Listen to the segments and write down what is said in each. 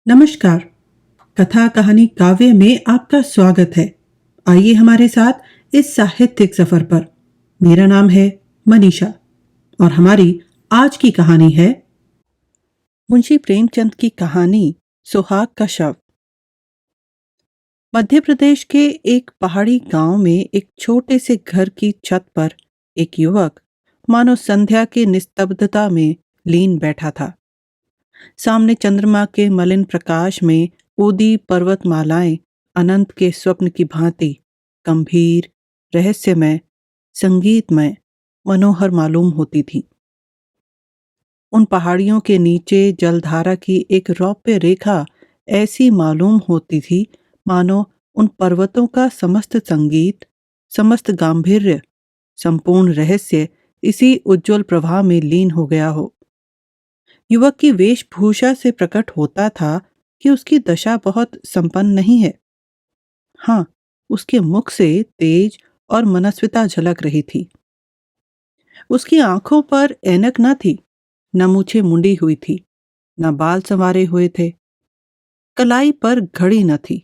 नमस्कार। कथा कहानी काव्य में आपका स्वागत है। आइए हमारे साथ इस साहित्यिक सफर पर। मेरा नाम है मनीषा और हमारी आज की कहानी है मुंशी प्रेमचंद की कहानी सुहाग का शव। मध्य प्रदेश के एक पहाड़ी गांव में एक छोटे से घर की छत पर एक युवक मानो संध्या की निस्तब्धता में लीन बैठा था। सामने चंद्रमा के मलिन प्रकाश में ऊदी पर्वतमालाएं अनंत के स्वप्न की भांति गंभीर, रहस्यमय, संगीतमय, मनोहर मालूम होती थी। उन पहाड़ियों के नीचे जलधारा की एक रौप्य रेखा ऐसी मालूम होती थी मानो उन पर्वतों का समस्त संगीत, समस्त गांभीर्य, संपूर्ण रहस्य इसी उज्जवल प्रवाह में लीन हो गया हो। युवक की वेशभूषा से प्रकट होता था कि उसकी दशा बहुत संपन्न नहीं है। हाँ, उसके मुख से तेज और मनस्विता झलक रही थी। उसकी आंखों पर ऐनक न थी, न मूछें मुंडी हुई थी, न बाल संवारे हुए थे। कलाई पर घड़ी न थी।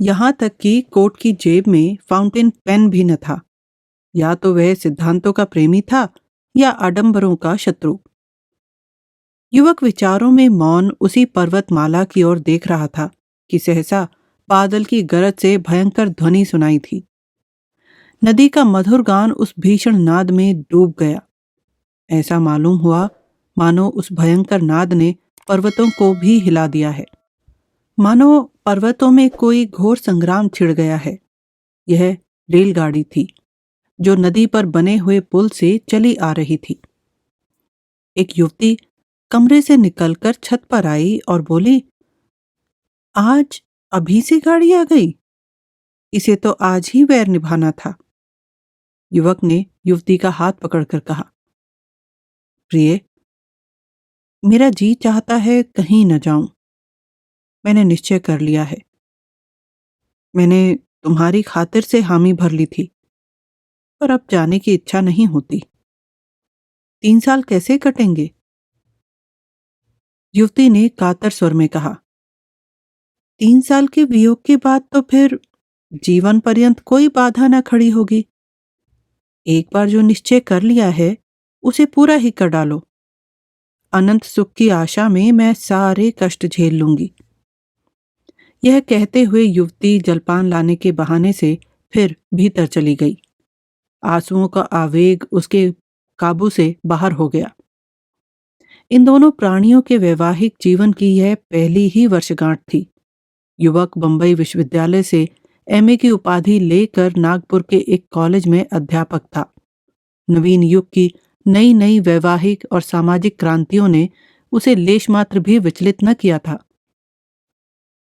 यहाँ तक कि कोट की जेब में फाउंटेन पेन भी न था। या तो वह सिद्धांतों का प्रेमी था या आडंबरों का शत्रु। युवक विचारों में मौन उसी पर्वतमाला की ओर देख रहा था कि सहसा बादल की गरज से भयंकर ध्वनि सुनाई थी। नदी का मधुर गान उस भीषण नाद में डूब गया। ऐसा मालूम हुआ मानो उस भयंकर नाद ने पर्वतों को भी हिला दिया है। मानो पर्वतों में कोई घोर संग्राम छिड़ गया है। यह रेलगाड़ी थी जो नदी पर बने हुए पुल से चली आ रही थी। एक युवती कमरे से निकलकर छत पर आई और बोली, आज अभी से गाड़ी आ गई? इसे तो आज ही वैर निभाना था। युवक ने युवती का हाथ पकड़कर कहा, प्रिय, मेरा जी चाहता है कहीं न जाऊं। मैंने निश्चय कर लिया है। मैंने तुम्हारी खातिर से हामी भर ली थी, पर अब जाने की इच्छा नहीं होती। 3 साल कैसे कटेंगे? युवती ने कातर स्वर में कहा, 3 साल के वियोग के बाद तो फिर जीवन पर्यंत कोई बाधा न खड़ी होगी। एक बार जो निश्चय कर लिया है उसे पूरा ही कर डालो। अनंत सुख की आशा में मैं सारे कष्ट झेल लूंगी। यह कहते हुए युवती जलपान लाने के बहाने से फिर भीतर चली गई। आंसुओं का आवेग उसके काबू से बाहर हो गया। इन दोनों प्राणियों के वैवाहिक जीवन की यह पहली ही वर्षगांठ थी। युवक बंबई विश्वविद्यालय से एमए की उपाधि लेकर नागपुर के एक कॉलेज में अध्यापक था। नवीन युग की नई नई वैवाहिक और सामाजिक क्रांतियों ने उसे लेशमात्र भी विचलित न किया था।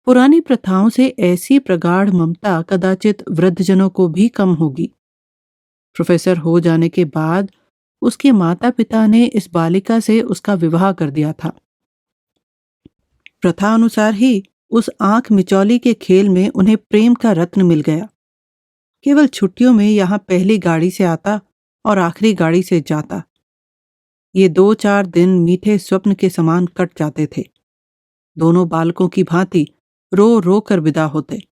पुरानी प्रथाओं से ऐसी प्रगाढ़ ममता कदाचित वृद्धजनों को भी कम होगी। प्रोफेसर हो जाने के बाद उसके माता पिता ने इस बालिका से उसका विवाह कर दिया था। प्रथा अनुसार ही उस आंख मिचौली के खेल में उन्हें प्रेम का रत्न मिल गया। केवल छुट्टियों में यहाँ पहली गाड़ी से आता और आखिरी गाड़ी से जाता। ये 2-4 दिन मीठे स्वप्न के समान कट जाते थे। दोनों बालकों की भांति रो रो कर विदा होते।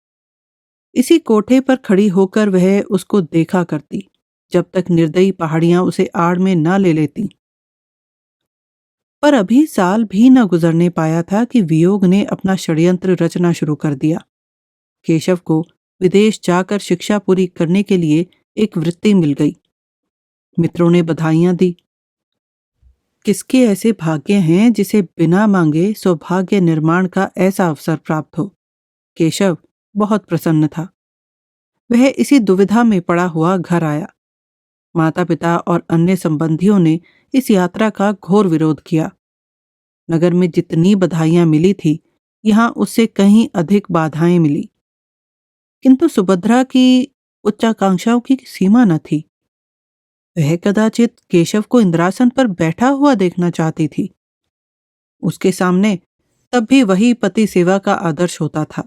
इसी कोठे पर खड़ी होकर वह उसको देखा करती जब तक निर्दयी पहाड़ियां उसे आड़ में न ले लेती। पर अभी साल भी न गुजरने पाया था कि वियोग ने अपना षड्यंत्र रचना शुरू कर दिया। केशव को विदेश जाकर शिक्षा पूरी करने के लिए एक वृत्ति मिल गई। मित्रों ने बधाइयां दी। किसके ऐसे भाग्य हैं जिसे बिना मांगे सौभाग्य निर्माण का ऐसा अवसर प्राप्त हो। केशव बहुत प्रसन्न था। वह इसी दुविधा में पड़ा हुआ घर आया। माता पिता और अन्य संबंधियों ने इस यात्रा का घोर विरोध किया। नगर में जितनी बधाइयां मिली थी, यहाँ उससे कहीं अधिक बाधाएं मिली। किंतु सुभद्रा की उच्चाकांक्षाओं की सीमा न थी। वह कदाचित केशव को इंद्रासन पर बैठा हुआ देखना चाहती थी। उसके सामने तब भी वही पति सेवा का आदर्श होता था।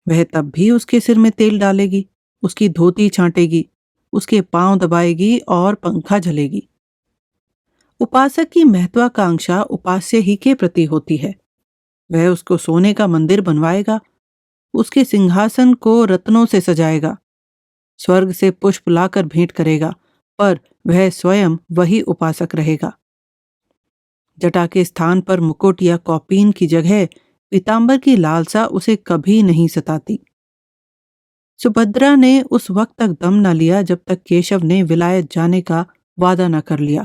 वह तब भी उसके सिर में तेल डालेगी, उसकी धोती छांटेगी, उसके पांव दबाएगी और पंखा झलेगी। उपासक की महत्वाकांक्षा उपास्य ही के प्रति होती है। वह उसको सोने का मंदिर बनवाएगा, उसके सिंहासन को रत्नों से सजाएगा, स्वर्ग से पुष्प लाकर भेंट करेगा, पर वह स्वयं वही उपासक रहेगा। जटा के स्थान पर मुकुट या कौपीन की जगह पीतांबर की लालसा उसे कभी नहीं सताती। सुभद्रा ने उस वक्त तक दम न लिया जब तक केशव ने विलायत जाने का वादा न कर लिया।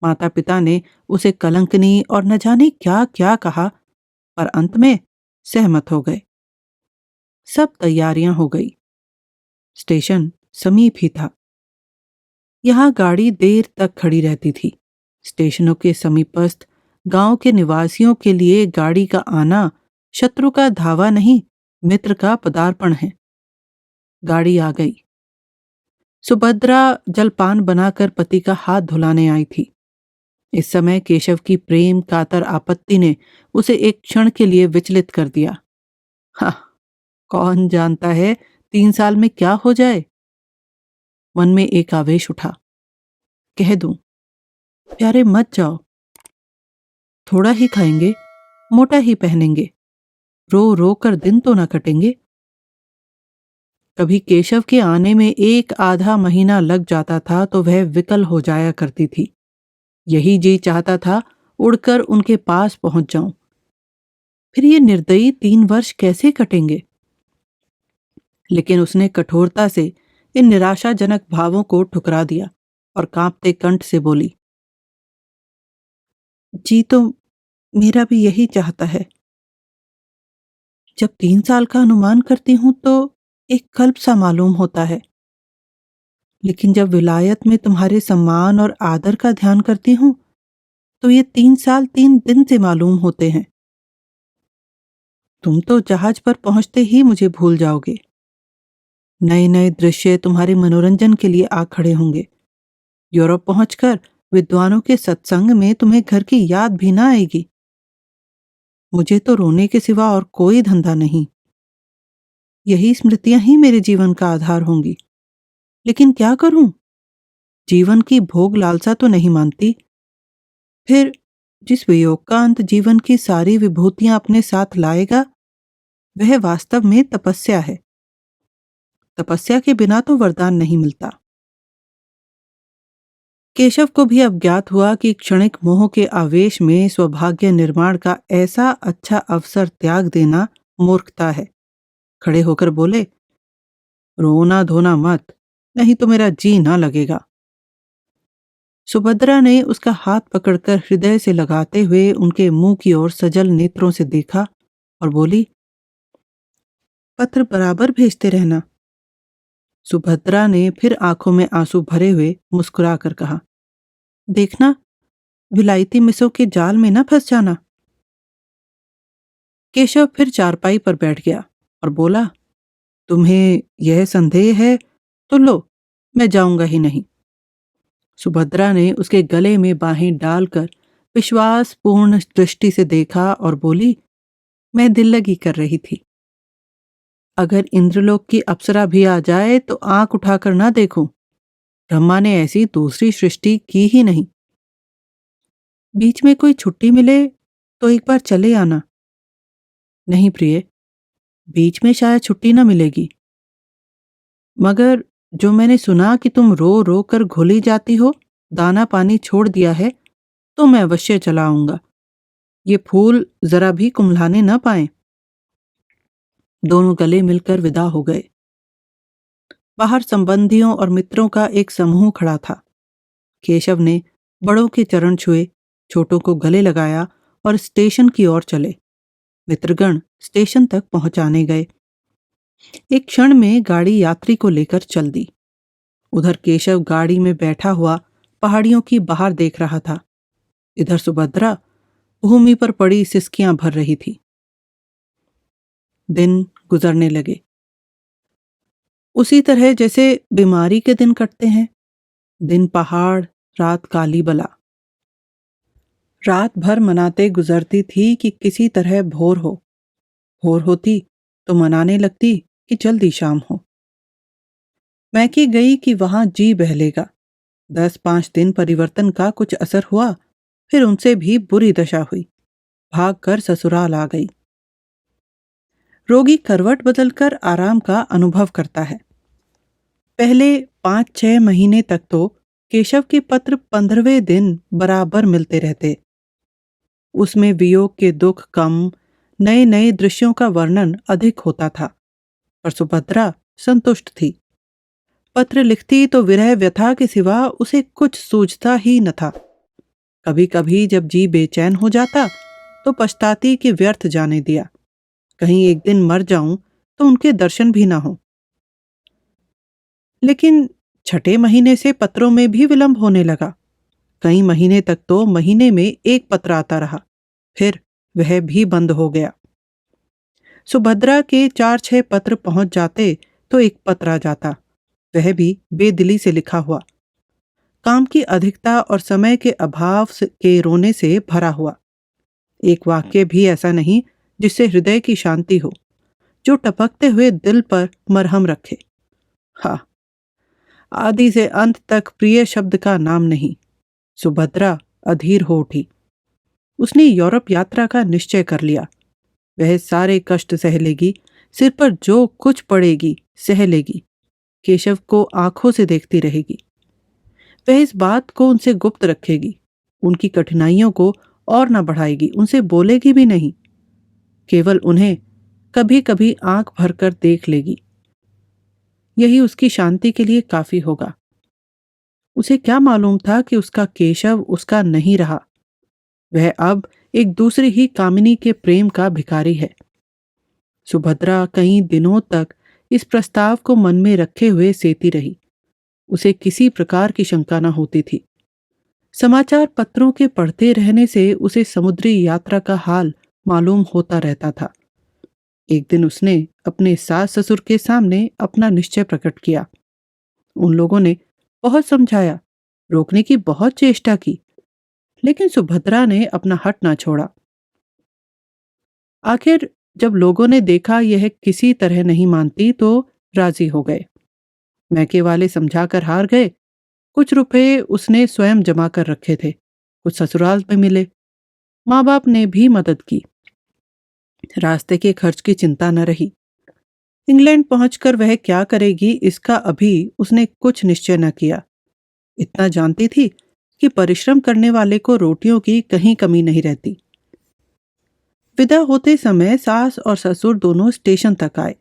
माता पिता ने उसे कलंकनी और न जाने क्या क्या कहा, पर अंत में सहमत हो गए। सब तैयारियां हो गई। स्टेशन समीप ही था। यहाँ गाड़ी देर तक खड़ी रहती थी। स्टेशनों के समीपस्थ गांव के निवासियों के लिए गाड़ी का आना शत्रु का धावा नहीं, मित्र का पदार्पण है। गाड़ी आ गई। सुभद्रा जलपान बनाकर पति का हाथ धुलाने आई थी। इस समय केशव की प्रेम कातर आपत्ति ने उसे एक क्षण के लिए विचलित कर दिया। हाँ, कौन जानता है 3 साल में क्या हो जाए। मन में एक आवेश उठा। कह दूं, प्यारे मत जाओ, थोड़ा ही खाएंगे, मोटा ही पहनेंगे, रो रो कर दिन तो ना कटेंगे। कभी केशव के आने में 1 आधा महीना लग जाता था तो वह विकल हो जाया करती थी। यही जी चाहता था उड़कर उनके पास पहुंच जाऊं। फिर ये निर्दयी 3 वर्ष कैसे कटेंगे। लेकिन उसने कठोरता से इन निराशाजनक भावों को ठुकरा दिया और कांपते कंठ से बोली, जी तो मेरा भी यही चाहता है। जब 3 साल का अनुमान करती हूं तो एक कल्प सा मालूम होता है, लेकिन जब विलायत में तुम्हारे सम्मान और आदर का ध्यान करती हूं तो ये 3 साल 3 दिन से मालूम होते हैं। तुम तो जहाज पर पहुंचते ही मुझे भूल जाओगे। नए नए दृश्य तुम्हारे मनोरंजन के लिए आ खड़े होंगे। यूरोप पहुंचकर विद्वानों के सत्संग में तुम्हें घर की याद भी ना आएगी। मुझे तो रोने के सिवा और कोई धंधा नहीं। यही स्मृतियां ही मेरे जीवन का आधार होंगी। लेकिन क्या करूं, जीवन की भोग लालसा तो नहीं मानती। फिर जिस वियोग का अंत जीवन की सारी विभूतियां अपने साथ लाएगा, वह वास्तव में तपस्या है। तपस्या के बिना तो वरदान नहीं मिलता। केशव को भी अब ज्ञात हुआ कि क्षणिक मोह के आवेश में सौभाग्य निर्माण का ऐसा अच्छा अवसर त्याग देना मूर्खता है। खड़े होकर बोले, रोना धोना मत, नहीं तो मेरा जी ना लगेगा। सुभद्रा ने उसका हाथ पकड़कर हृदय से लगाते हुए उनके मुंह की ओर सजल नेत्रों से देखा और बोली, पत्र बराबर भेजते रहना। सुभद्रा ने फिर आंखों में आंसू भरे हुए मुस्कुरा कर कहा, देखना विलायती मिसों के जाल में न फंस जाना। केशव फिर चारपाई पर बैठ गया और बोला, तुम्हें यह संदेह है तो लो, मैं जाऊंगा ही नहीं। सुभद्रा ने उसके गले में बाहें डालकर विश्वासपूर्ण दृष्टि से देखा और बोली, मैं दिल लगी कर रही थी। अगर इंद्रलोक की अप्सरा भी आ जाए तो आंख उठाकर ना देखूं। ब्रह्मा ने ऐसी दूसरी सृष्टि की ही नहीं। बीच में कोई छुट्टी मिले तो एक बार चले आना। नहीं प्रिय, बीच में शायद छुट्टी ना मिलेगी, मगर जो मैंने सुना कि तुम रो रो कर घुली जाती हो, दाना पानी छोड़ दिया है, तो मैं अवश्य चला आऊंगा। ये फूल जरा भी कुम्हलाने न पाए। दोनों गले मिलकर विदा हो गए। बाहर संबंधियों और मित्रों का एक समूह खड़ा था। केशव ने बड़ों के चरण छुए, छोटों को गले लगाया और स्टेशन की ओर चले। मित्रगण स्टेशन तक पहुंचाने गए। एक क्षण में गाड़ी यात्री को लेकर चल दी। उधर केशव गाड़ी में बैठा हुआ पहाड़ियों की बहार देख रहा था। इधर सुभद्रा भूमि पर पड़ी सिसकियां भर रही थी। दिन गुजरने लगे, उसी तरह जैसे बीमारी के दिन कटते हैं। दिन पहाड़, रात काली बला। रात भर मनाते गुजरती थी कि किसी तरह भोर हो। भोर होती तो मनाने लगती कि जल्दी शाम हो। मैके गई कि वहां जी बहलेगा। 10-5 दिन परिवर्तन का कुछ असर हुआ, फिर उनसे भी बुरी दशा हुई। भागकर ससुराल आ गई। रोगी करवट बदलकर आराम का अनुभव करता है। पहले 5-6 महीने तक तो केशव के पत्र 15वें दिन बराबर मिलते रहते। उसमें वियोग के दुख कम, नए नए दृश्यों का वर्णन अधिक होता था। पर सुभद्रा संतुष्ट थी। पत्र लिखती तो विरह व्यथा के सिवा उसे कुछ सूझता ही न था। कभी कभी जब जी बेचैन हो जाता तो पछताती कि व्यर्थ जाने दिया, कहीं एक दिन मर जाऊं तो उनके दर्शन भी ना हो। लेकिन छठे महीने से पत्रों में भी विलंब होने लगा। कई महीने तक तो महीने में एक पत्र आता रहा, फिर वह भी बंद हो गया। सुभद्रा के 4-6 पत्र पहुंच जाते तो एक पत्र आ जाता, वह भी बेदिली से लिखा हुआ, काम की अधिकता और समय के अभाव के रोने से भरा हुआ। एक वाक्य भी ऐसा नहीं जिससे हृदय की शांति हो, जो टपकते हुए दिल पर मरहम रखे। हाँ, आदि से अंत तक प्रिय शब्द का नाम नहीं। सुभद्रा अधीर हो उठी। उसने यूरोप यात्रा का निश्चय कर लिया। वह सारे कष्ट सह लेगी, सिर पर जो कुछ पड़ेगी सह लेगी। केशव को आंखों से देखती रहेगी। वह इस बात को उनसे गुप्त रखेगी, उनकी कठिनाइयों को और न बढ़ाएगी, उनसे बोलेगी भी नहीं। केवल उन्हें कभी कभी आंख भरकर देख लेगी। यही उसकी शांति के लिए काफी होगा। उसे क्या मालूम था कि उसका केशव उसका नहीं रहा। वह अब एक दूसरी ही कामिनी के प्रेम का भिखारी है। सुभद्रा कई दिनों तक इस प्रस्ताव को मन में रखे हुए सेती रही। उसे किसी प्रकार की शंका न होती थी। समाचार पत्रों के पढ़ते रहने से उसे समुद्री यात्रा का हाल मालूम होता रहता था। एक दिन उसने अपने सास ससुर के सामने अपना निश्चय प्रकट किया। उन लोगों ने बहुत समझाया, रोकने की बहुत चेष्टा की, लेकिन सुभद्रा ने अपना हट ना छोड़ा। आखिर जब लोगों ने देखा यह किसी तरह नहीं मानती तो राजी हो गए। मैके वाले समझाकर हार गए। कुछ रुपए उसने स्वयं जमा कर रखे थे, कुछ ससुराल में मिले। माँ बाप ने भी मदद की। रास्ते के खर्च की चिंता न रही। इंग्लैंड पहुंचकर वह क्या करेगी इसका अभी उसने कुछ निश्चय न किया। इतना जानती थी कि परिश्रम करने वाले को रोटियों की कहीं कमी नहीं रहती। विदा होते समय सास और ससुर दोनों स्टेशन तक आए।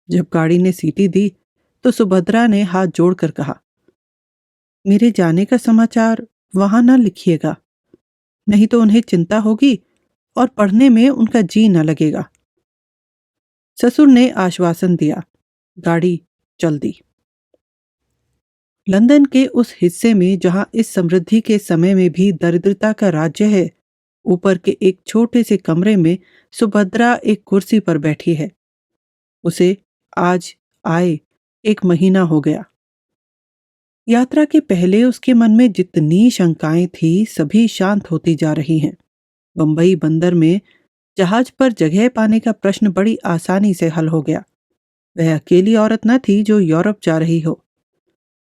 जब गाड़ी ने सीटी दी तो सुभद्रा ने हाथ जोड़कर कहा, मेरे जाने का समाचार वहां न लिखिएगा, नहीं तो उन्हें चिंता होगी और पढ़ने में उनका जी न लगेगा। ससुर ने आश्वासन दिया। गाड़ी चल दी। लंदन के उस हिस्से में जहां इस समृद्धि के समय में भी दरिद्रता का राज्य है, ऊपर के एक छोटे से कमरे में सुभद्रा एक कुर्सी पर बैठी है। उसे आज आए 1 महीना हो गया। यात्रा के पहले उसके मन में जितनी शंकाएं थी सभी शांत होती जा रही हैं। बंबई बंदर में जहाज पर जगह पाने का प्रश्न बड़ी आसानी से हल हो गया। वह अकेली औरत न थी जो यूरोप जा रही हो।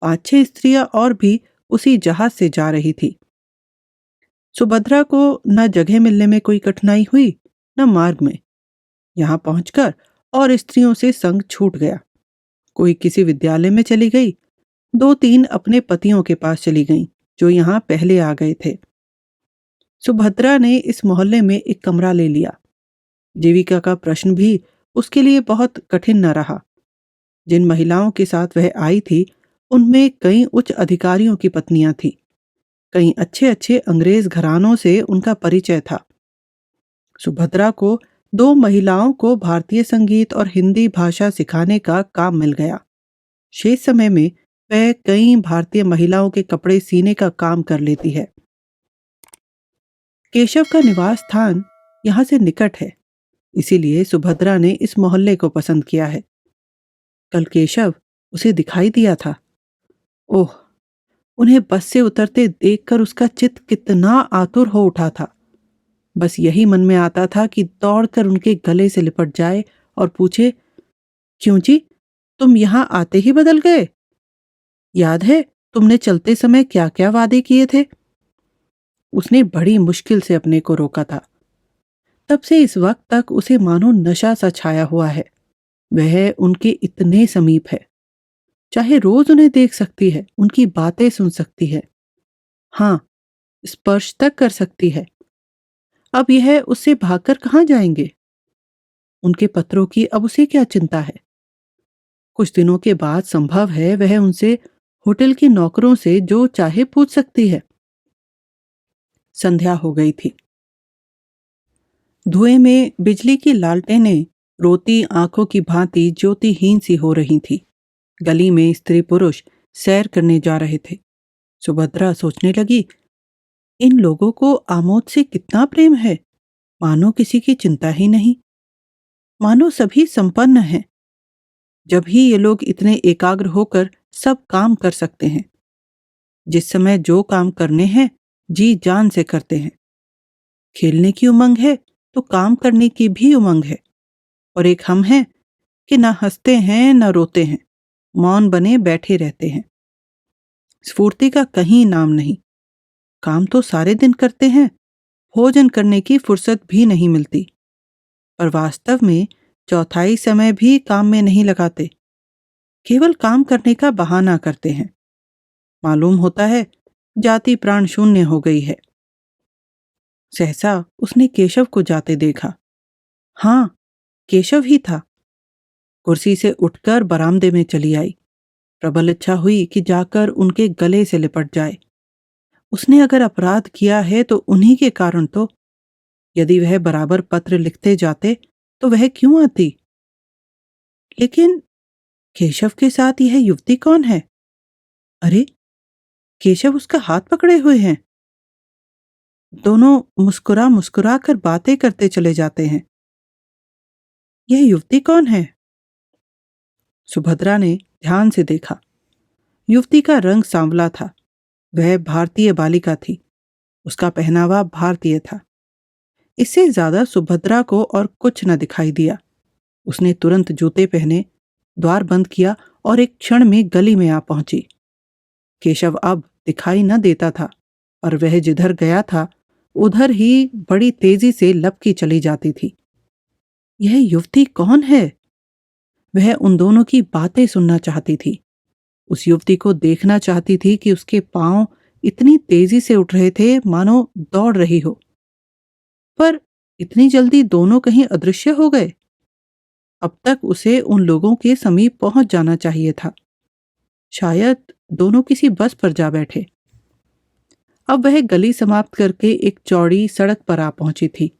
5-6 स्त्रियां और भी उसी जहाज से जा रही थी। सुभद्रा को न जगह मिलने में कोई कठिनाई हुई न मार्ग में। यहाँ पहुंचकर और स्त्रियों से संग छूट गया। कोई किसी विद्यालय में चली गई, 2-3 अपने पतियों के पास चली गईं, जो यहाँ पहले आ गए थे। सुभद्रा ने इस मोहल्ले में एक कमरा ले लिया। जीविका का प्रश्न भी उसके लिए बहुत कठिन न रहा। जिन महिलाओं के साथ वह आई थी उनमें कई उच्च अधिकारियों की पत्नियां थीं। कई अच्छे अच्छे अंग्रेज घरानों से उनका परिचय था। सुभद्रा को 2 महिलाओं को भारतीय संगीत और हिंदी भाषा सिखाने का काम मिल गया। शेष समय में वह कई भारतीय महिलाओं के कपड़े सीने का काम कर लेती है। केशव का निवास स्थान यहाँ से निकट है, इसीलिए सुभद्रा ने इस मोहल्ले को पसंद किया है। कल केशव उसे दिखाई दिया था। ओह, उन्हें बस से उतरते देखकर उसका चित्त कितना आतुर हो उठा था। बस यही मन में आता था कि दौड़कर उनके गले से लिपट जाए और पूछे, क्यों जी, तुम यहाँ आते ही बदल गए? याद है तुमने चलते समय क्या क्या वादे किए थे? उसने बड़ी मुश्किल से अपने को रोका था। तब से इस वक्त तक उसे मानो नशा सा छाया हुआ है। वह उनके इतने समीप है, चाहे रोज उन्हें देख सकती है, उनकी बातें सुन सकती है, हाँ, स्पर्श तक कर सकती है। अब यह उससे भागकर कहाँ जाएंगे? उनके पत्रों की अब उसे क्या चिंता है? कुछ दिनों के बाद संभव है वह उनसे होटल के नौकरों से जो चाहे पूछ सकती है। संध्या हो गई थी। धुएं में बिजली की लालटेनें रोती आंखों की भांति ज्योतिहीन सी हो रही थी। गली में स्त्री पुरुष सैर करने जा रहे थे। सुभद्रा सोचने लगी, इन लोगों को आमोद से कितना प्रेम है, मानो किसी की चिंता ही नहीं, मानो सभी संपन्न हैं। जब ही ये लोग इतने एकाग्र होकर सब काम कर सकते हैं, जिस समय जो काम करने हैं जी जान से करते हैं। खेलने की उमंग है तो काम करने की भी उमंग है। और एक हम हैं कि ना हंसते हैं ना रोते हैं, मौन बने बैठे रहते हैं। स्फूर्ति का कहीं नाम नहीं। काम तो सारे दिन करते हैं, भोजन करने की फुर्सत भी नहीं मिलती। पर वास्तव में चौथाई समय भी काम में नहीं लगाते, केवल काम करने का बहाना करते हैं। मालूम होता है जाति प्राण शून्य हो गई है। सहसा उसने केशव को जाते देखा। हाँ, केशव ही था। कुर्सी से उठकर बरामदे में चली आई। प्रबल इच्छा हुई कि जाकर उनके गले से लिपट जाए। उसने अगर अपराध किया है तो उन्हीं के कारण तो। यदि वह बराबर पत्र लिखते जाते तो वह क्यों आती? लेकिन केशव के साथ यह युवती कौन है? अरे, केशव उसका हाथ पकड़े हुए हैं। दोनों मुस्कुरा मुस्कुरा कर बातें करते चले जाते हैं। यह युवती कौन है? सुभद्रा ने ध्यान से देखा। युवती का रंग सांवला था। वह भारतीय बालिका थी। उसका पहनावा भारतीय था। इससे ज्यादा सुभद्रा को और कुछ न दिखाई दिया। उसने तुरंत जूते पहने, द्वार बंद किया और एक क्षण में गली में आ पहुंची। केशव अब दिखाई न देता था और वह जिधर गया था उधर ही बड़ी तेजी से लपकी चली जाती थी। यह युवती कौन है? वह उन दोनों की बातें सुनना चाहती थी। उस युवती को देखना चाहती थी कि उसके पांव इतनी तेजी से उठ रहे थे मानो दौड़ रही हो। पर इतनी जल्दी दोनों कहीं अदृश्य हो गए। अब तक उसे उन लोगों के समीप पहुंच जाना चाहिए था। शायद दोनों किसी बस पर जा बैठे। अब वह गली समाप्त करके एक चौड़ी सड़क पर आ पहुंची थी।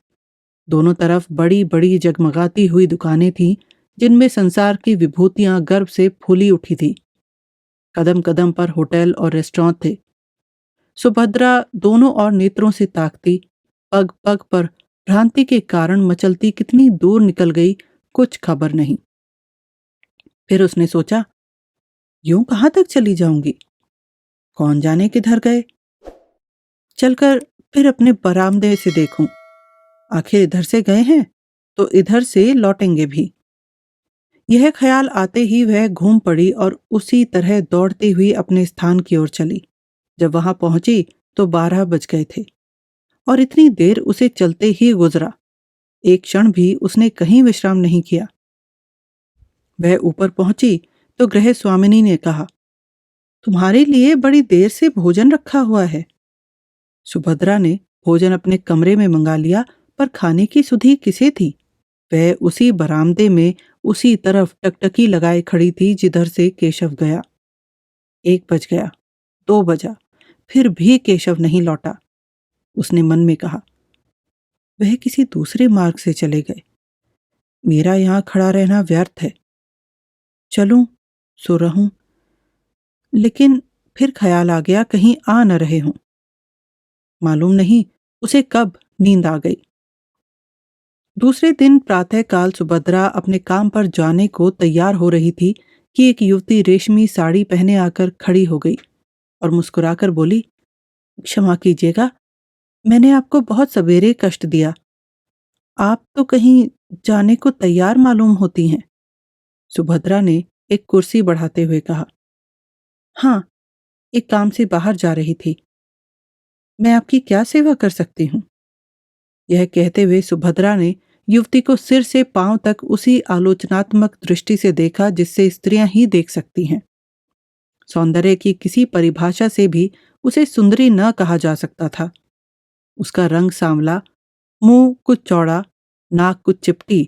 दोनों तरफ बड़ी बड़ी जगमगाती हुई दुकानें थीं, जिनमें संसार की विभूतियां गर्व से फूली उठी थी। कदम कदम पर होटल और रेस्टोरेंट थे। सुभद्रा दोनों और नेत्रों से ताकती, पग पग पर भ्रांति के कारण मचलती कितनी दूर निकल गई कुछ खबर नहीं। फिर उसने सोचा, यूं कहाँ तक चली जाऊंगी? कौन जाने किधर गए? चलकर फिर अपने बरामदे से देखूं। आखिर इधर से गए हैं तो इधर से लौटेंगे भी। यह ख्याल आते ही वह घूम पड़ी और उसी तरह दौड़ती हुई अपने स्थान की ओर चली। जब वहां पहुंची तो 12 बज गए थे और इतनी देर उसे चलते ही गुजरा। एक क्षण भी उसने कहीं विश्राम नहीं किया। वह ऊपर पहुंची तो गृह स्वामिनी ने कहा, तुम्हारे लिए बड़ी देर से भोजन रखा हुआ है। सुभद्रा ने भोजन अपने कमरे में मंगा लिया, पर खाने की सुधि किसे थी? वह उसी बरामदे में उसी तरफ टकटकी लगाए खड़ी थी जिधर से केशव गया। 1 बज गया, 2 बजा, फिर भी केशव नहीं लौटा। उसने मन में कहा, वह किसी दूसरे मार्ग से चले गए। मेरा यहाँ खड़ा रहना व्यर्थ है। चलूं, सो रहूं। लेकिन फिर ख्याल आ गया कहीं आ न रहे हों। मालूम नहीं उसे कब नींद आ गई। दूसरे दिन प्रातःकाल सुभद्रा अपने काम पर जाने को तैयार हो रही थी कि एक युवती रेशमी साड़ी पहने आकर खड़ी हो गई और मुस्कुराकर बोली, क्षमा कीजिएगा, मैंने आपको बहुत सवेरे कष्ट दिया। आप तो कहीं जाने को तैयार मालूम होती हैं। सुभद्रा ने एक कुर्सी बढ़ाते हुए कहा, हाँ, एक काम से बाहर जा रही थी। मैं आपकी क्या सेवा कर सकती हूँ? यह कहते हुए सुभद्रा ने युवती को सिर से पांव तक उसी आलोचनात्मक दृष्टि से देखा जिससे स्त्रियां ही देख सकती हैं। सौंदर्य की किसी परिभाषा से भी उसे सुंदरी न कहा जा सकता था। उसका रंग सांवला, मुंह कुछ चौड़ा, नाक कुछ चिपटी,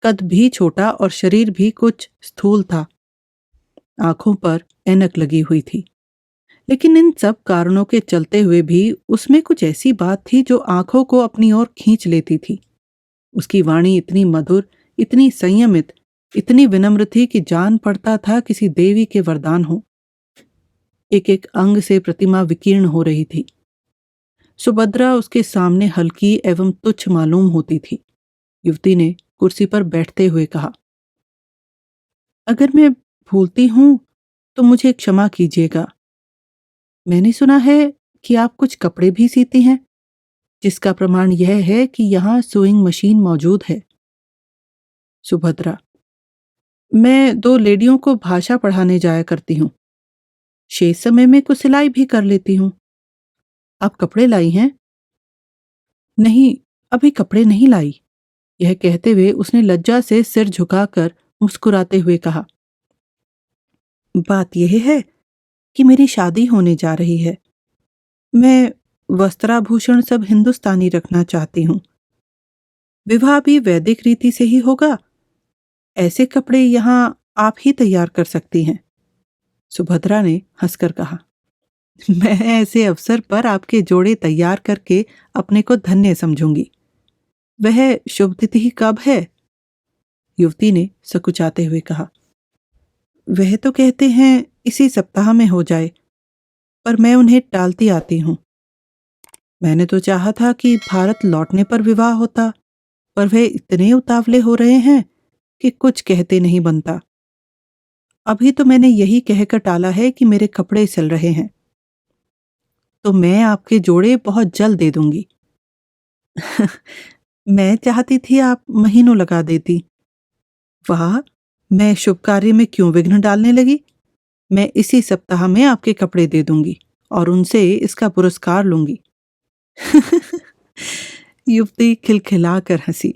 कद भी छोटा और शरीर भी कुछ स्थूल था। आंखों पर ऐनक लगी हुई थी। लेकिन इन सब कारणों के चलते हुए भी उसमें कुछ ऐसी बात थी जो आंखों को अपनी ओर खींच लेती थी। उसकी वाणी इतनी मधुर, इतनी संयमित, इतनी विनम्र थी कि जान पड़ता था किसी देवी के वरदान हो। एक एक अंग से प्रतिमा विकीर्ण हो रही थी। सुभद्रा उसके सामने हल्की एवं तुच्छ मालूम होती थी। युवती ने कुर्सी पर बैठते हुए कहा, अगर मैं भूलती हूं तो मुझे क्षमा कीजिएगा। मैंने सुना है कि आप कुछ कपड़े भी सीती हैं, जिसका प्रमाण यह है कि यहाँ सुइंग मशीन मौजूद है। सुभद्रा, मैं 2 लेडियों को भाषा पढ़ाने जाया करती हूँ। शेष समय में कुछ सिलाई भी कर लेती हूँ। आप कपड़े लाई हैं? नहीं, अभी कपड़े नहीं लाई। यह कहते हुए उसने लज्जा से सिर झुकाकर मुस्कुराते हुए कहा, बात यह है कि मेरी शादी होने जा रही है। मैं वस्त्राभूषण सब हिंदुस्तानी रखना चाहती हूँ। विवाह भी वैदिक रीति से ही होगा। ऐसे कपड़े यहाँ आप ही तैयार कर सकती हैं। सुभद्रा ने हंसकर कहा, मैं ऐसे अवसर पर आपके जोड़े तैयार करके अपने को धन्य समझूंगी। वह शुभ तिथि कब है? युवती ने सकुचाते हुए कहा, वह तो कहते हैं इसी सप्ताह में हो जाए, पर मैं उन्हें टालती आती हूँ। मैंने तो चाहा था कि भारत लौटने पर विवाह होता, पर वे इतने उतावले हो रहे हैं कि कुछ कहते नहीं बनता। अभी तो मैंने यही कहकर टाला है कि मेरे कपड़े सिल रहे हैं, तो मैं आपके जोड़े बहुत जल्द दे दूंगी। मैं चाहती थी आप महीनों लगा देती। वाह, मैं शुभ कार्य में क्यों विघ्न डालने लगी। मैं इसी सप्ताह में आपके कपड़े दे दूंगी और उनसे इसका पुरस्कार लूंगी। युवती खिलखिलाकर हंसी।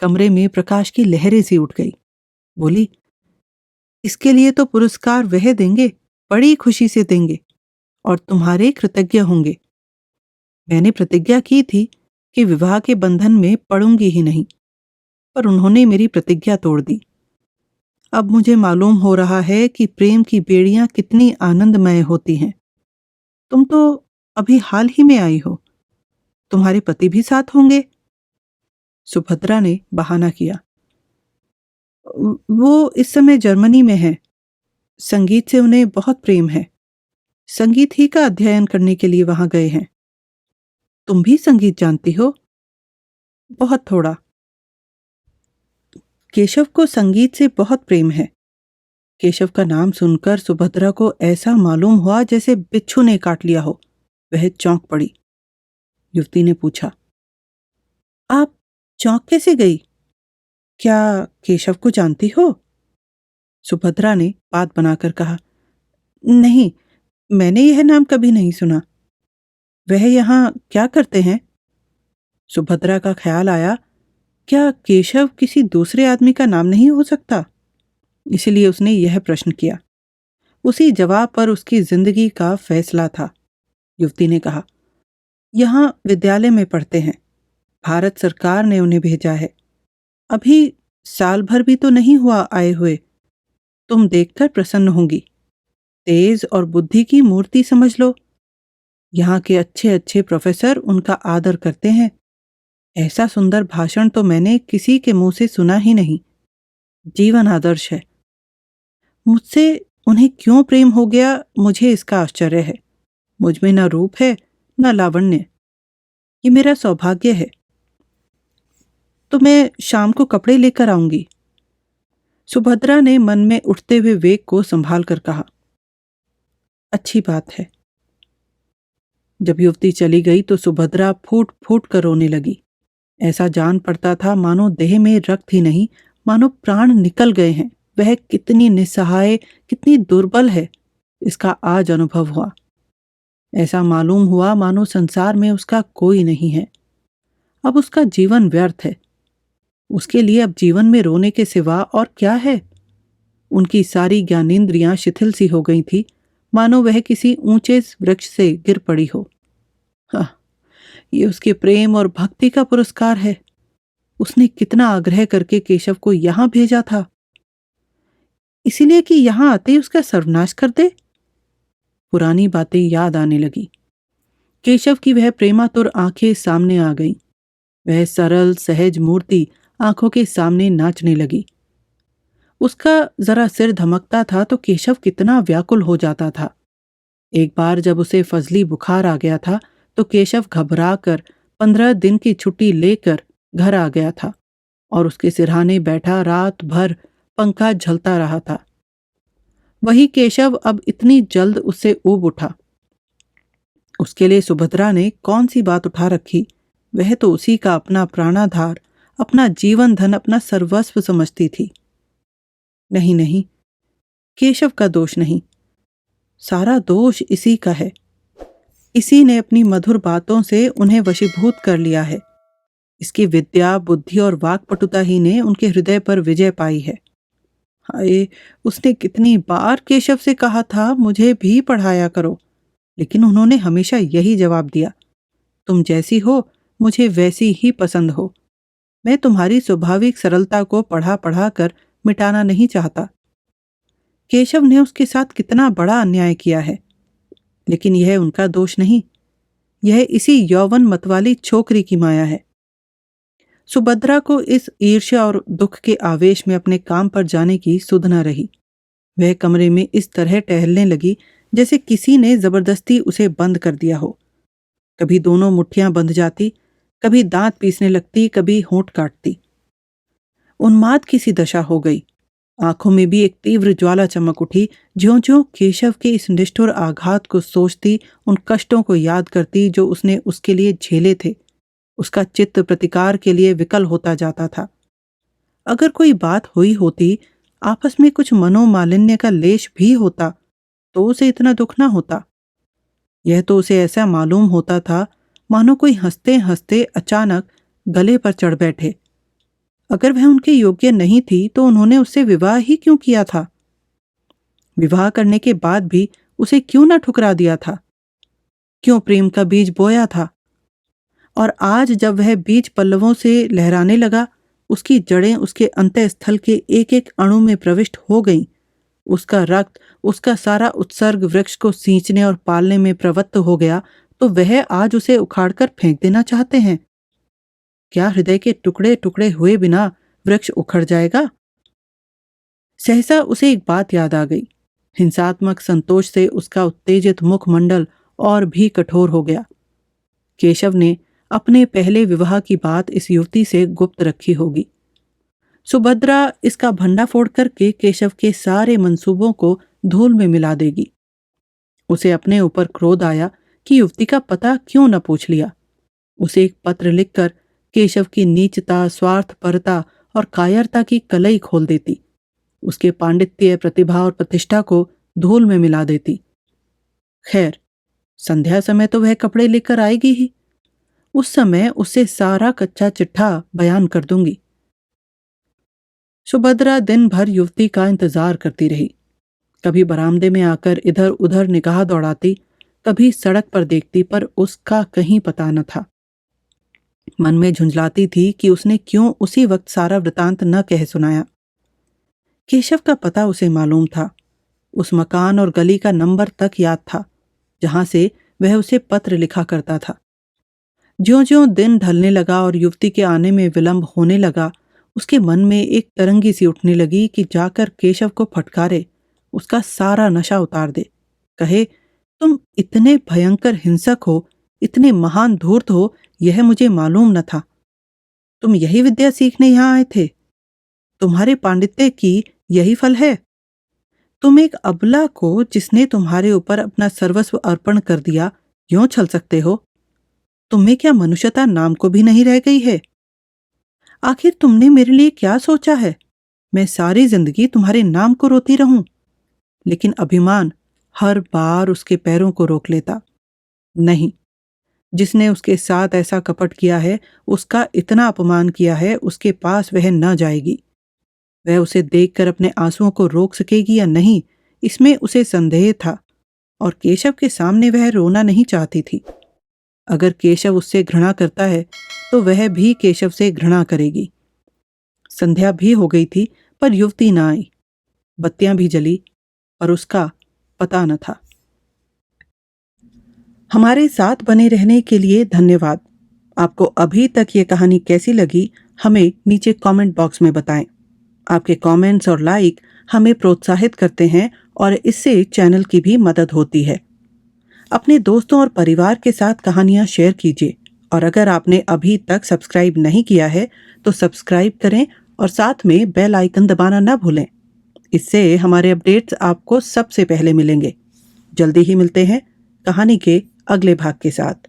कमरे में प्रकाश की लहरें सी उठ गई। बोली, इसके लिए तो पुरस्कार वह देंगे, बड़ी खुशी से देंगे और तुम्हारे कृतज्ञ होंगे। मैंने प्रतिज्ञा की थी कि विवाह के बंधन में पड़ूंगी ही नहीं, पर उन्होंने मेरी प्रतिज्ञा तोड़ दी। अब मुझे मालूम हो रहा है कि प्रेम की बेड़ियां कितनी आनंदमय होती हैं। तुम तो अभी हाल ही में आई हो, तुम्हारे पति भी साथ होंगे। सुभद्रा ने बहाना किया, वो इस समय जर्मनी में है। संगीत से उन्हें बहुत प्रेम है। संगीत ही का अध्ययन करने के लिए वहां गए हैं। तुम भी संगीत जानती हो? बहुत थोड़ा। केशव को संगीत से बहुत प्रेम है। केशव का नाम सुनकर सुभद्रा को ऐसा मालूम हुआ जैसे बिच्छू ने काट लिया हो। वह चौंक पड़ी। युवती ने पूछा, आप चौंक कैसे गई? क्या केशव को जानती हो? सुभद्रा ने बात बनाकर कहा, नहीं, मैंने यह नाम कभी नहीं सुना। वह यहाँ क्या करते हैं? सुभद्रा का ख्याल आया, क्या केशव किसी दूसरे आदमी का नाम नहीं हो सकता? इसलिए उसने यह प्रश्न किया। उसी जवाब पर उसकी जिंदगी का फैसला था। युवती ने कहा, यहाँ विद्यालय में पढ़ते हैं। भारत सरकार ने उन्हें भेजा है। अभी साल भर भी तो नहीं हुआ आए हुए। तुम देखकर प्रसन्न होंगी। तेज और बुद्धि की मूर्ति समझ लो। यहाँ के अच्छे अच्छे प्रोफेसर उनका आदर करते हैं। ऐसा सुंदर भाषण तो मैंने किसी के मुंह से सुना ही नहीं। जीवन आदर्श है। मुझसे उन्हें क्यों प्रेम हो गया, मुझे इसका आश्चर्य है। मुझ में न रूप है न लावण्य। ये मेरा सौभाग्य है। तो मैं शाम को कपड़े लेकर आऊंगी। सुभद्रा ने मन में उठते हुए वेग को संभाल कर कहा, अच्छी बात है। जब युवती चली गई तो सुभद्रा फूट फूट कर रोने लगी। ऐसा जान पड़ता था मानो देह में रक्त ही नहीं, मानो प्राण निकल गए हैं। वह कितनी निस्सहाय, कितनी दुर्बल है, इसका आज अनुभव हुआ। ऐसा मालूम हुआ मानो संसार में उसका कोई नहीं है। अब उसका जीवन व्यर्थ है। उसके लिए अब जीवन में रोने के सिवा और क्या है? उनकी सारी ज्ञानेंद्रियां शिथिल सी हो गई थी, मानो वह किसी ऊंचे वृक्ष से गिर पड़ी हो। हाँ, ये उसके प्रेम और भक्ति का पुरस्कार है। उसने कितना आग्रह करके केशव को यहां भेजा था, इसीलिए कि यहां आते ही उसका सर्वनाश कर दे। पुरानी बातें याद आने लगी। केशव की वह प्रेमातुर आंखें सामने आ गईं। वह सरल सहज मूर्ति आंखों के सामने नाचने लगी। उसका जरा सिर धमकता था तो केशव कितना व्याकुल हो जाता था। एक बार जब उसे फजली बुखार आ गया था तो केशव घबरा कर 15 दिन की छुट्टी लेकर घर आ गया था और उसके सिरहाने बैठा रात भर पंखा झलता रहा था। वही केशव अब इतनी जल्द उससे ऊब उठा। उसके लिए सुभद्रा ने कौन सी बात उठा रखी? वह तो उसी का अपना प्राणाधार, अपना जीवन धन, अपना सर्वस्व समझती थी। नहीं नहीं, केशव का दोष नहीं, सारा दोष इसी का है। इसी ने अपनी मधुर बातों से उन्हें वशीभूत कर लिया है। इसकी विद्या, बुद्धि और वाक्पटुता ही ने उनके हृदय पर विजय पाई है। हाय, उसने कितनी बार केशव से कहा था मुझे भी पढ़ाया करो, लेकिन उन्होंने हमेशा यही जवाब दिया, तुम जैसी हो मुझे वैसी ही पसंद हो। मैं तुम्हारी स्वाभाविक सरलता को पढ़ा पढ़ा कर मिटाना नहीं चाहता। केशव ने उसके साथ कितना बड़ा अन्याय किया है, लेकिन यह उनका दोष नहीं, यह इसी यौवन मतवाली छोकरी की माया है। सुभद्रा को इस ईर्ष्या और दुख के आवेश में अपने काम पर जाने की सुध न रही। वह कमरे में इस तरह टहलने लगी जैसे किसी ने जबरदस्ती उसे बंद कर दिया हो। कभी दोनों मुट्ठियां बंध जाती, कभी दांत पीसने लगती, कभी होंठ काटती। उन्माद की सी दशा हो गई। आंखों में भी एक तीव्र ज्वाला चमक उठी। ज्यों-ज्यों केशव के इस निष्ठुर आघात को सोचती, उन कष्टों को याद करती जो उसने उसके लिए झेले थे, उसका चित्त प्रतिकार के लिए विकल होता जाता था। अगर कोई बात हुई होती, आपस में कुछ मनोमालिन्य का लेश भी होता, तो उसे इतना दुख ना होता। यह तो उसे ऐसा मालूम होता था मानो कोई हंसते हंसते अचानक गले पर चढ़ बैठे। अगर वह उनके योग्य नहीं थी तो उन्होंने उससे विवाह ही क्यों किया था? विवाह करने के बाद भी उसे क्यों ना ठुकरा दिया था? क्यों प्रेम का बीज बोया था? और आज जब वह बीज पल्लवों से लहराने लगा, उसकी जड़ें उसके अंतःस्थल के एक एक अणु में प्रविष्ट हो गईं। उसका रक्त, उसका सारा उत्सर्ग वृक्ष को सींचने और पालने में प्रवृत्त हो गया, तो वह आज उसे उखाड़कर फेंक देना चाहते हैं। क्या हृदय के टुकड़े टुकड़े हुए बिना वृक्ष उखड़ जाएगा? सहसा उसे एक बात याद आ गई। हिंसात्मक संतोष से उसका उत्तेजित मुखमंडल और भी कठोर हो गया। केशव ने अपने पहले विवाह की बात इस युवती से गुप्त रखी होगी। सुभद्रा इसका भंडाफोड़ करके केशव के सारे मंसूबों को धूल में मिला देगी। उसे अपने ऊपर क्रोध आया कि युवती का पता क्यों न पूछ लिया। उसे एक पत्र लिखकर केशव की नीचता, स्वार्थपरता और कायरता की कलई खोल देती। उसके पांडित्य, प्रतिभा और प्रतिष्ठा को धूल में मिला देती। खैर, संध्या समय तो वह कपड़े लेकर आएगी ही। उस समय उससे सारा कच्चा चिट्ठा बयान कर दूंगी। सुभद्रा दिन भर युवती का इंतजार करती रही। कभी बरामदे में आकर इधर उधर निगाह दौड़ाती, कभी सड़क पर देखती, पर उसका कहीं पता न था। मन में झुंझलाती थी कि उसने क्यों उसी वक्त सारा वृतांत न कह सुनाया। केशव का पता उसे मालूम था। उस मकान और गली का नंबर तक याद था जहां से वह उसे पत्र लिखा करता था। ज्यों-ज्यों दिन ढलने लगा और युवती के आने में विलंब होने लगा, उसके मन में एक तरंगी सी उठने लगी कि जाकर केशव को फटकारे, उसका सारा नशा उतार दे। कहे, तुम इतने भयंकर हिंसक हो, इतने महान धूर्त हो, यह मुझे मालूम न था। तुम यही विद्या सीखने यहाँ आए थे? तुम्हारे पांडित्य की यही फल है? तुम एक अबला को जिसने तुम्हारे ऊपर अपना सर्वस्व अर्पण कर दिया, यूं छल सकते हो? तुम्हें क्या मनुष्यता नाम को भी नहीं रह गई है? आखिर तुमने मेरे लिए क्या सोचा है? मैं सारी जिंदगी तुम्हारे नाम को रोती रहूं? लेकिन अभिमान हर बार उसके पैरों को रोक लेता। नहीं, जिसने उसके साथ ऐसा कपट किया है, उसका इतना अपमान किया है, उसके पास वह न जाएगी। वह उसे देखकर अपने आंसुओं को रोक सकेगी या नहीं, इसमें उसे संदेह था। और केशव के सामने वह रोना नहीं चाहती थी। अगर केशव उससे घृणा करता है तो वह भी केशव से घृणा करेगी। संध्या भी हो गई थी, पर युवती न आई। बत्तियां भी जली, पर उसका पता न था। हमारे साथ बने रहने के लिए धन्यवाद। आपको अभी तक ये कहानी कैसी लगी, हमें नीचे कमेंट बॉक्स में बताएं। आपके कमेंट्स और लाइक हमें प्रोत्साहित करते हैं और इससे चैनल की भी मदद होती है। अपने दोस्तों और परिवार के साथ कहानियां शेयर कीजिए और अगर आपने अभी तक सब्सक्राइब नहीं किया है तो सब्सक्राइब करें और साथ में बेल आइकन दबाना ना भूलें। इससे हमारे अपडेट्स आपको सबसे पहले मिलेंगे। जल्दी ही मिलते हैं कहानी के अगले भाग के साथ।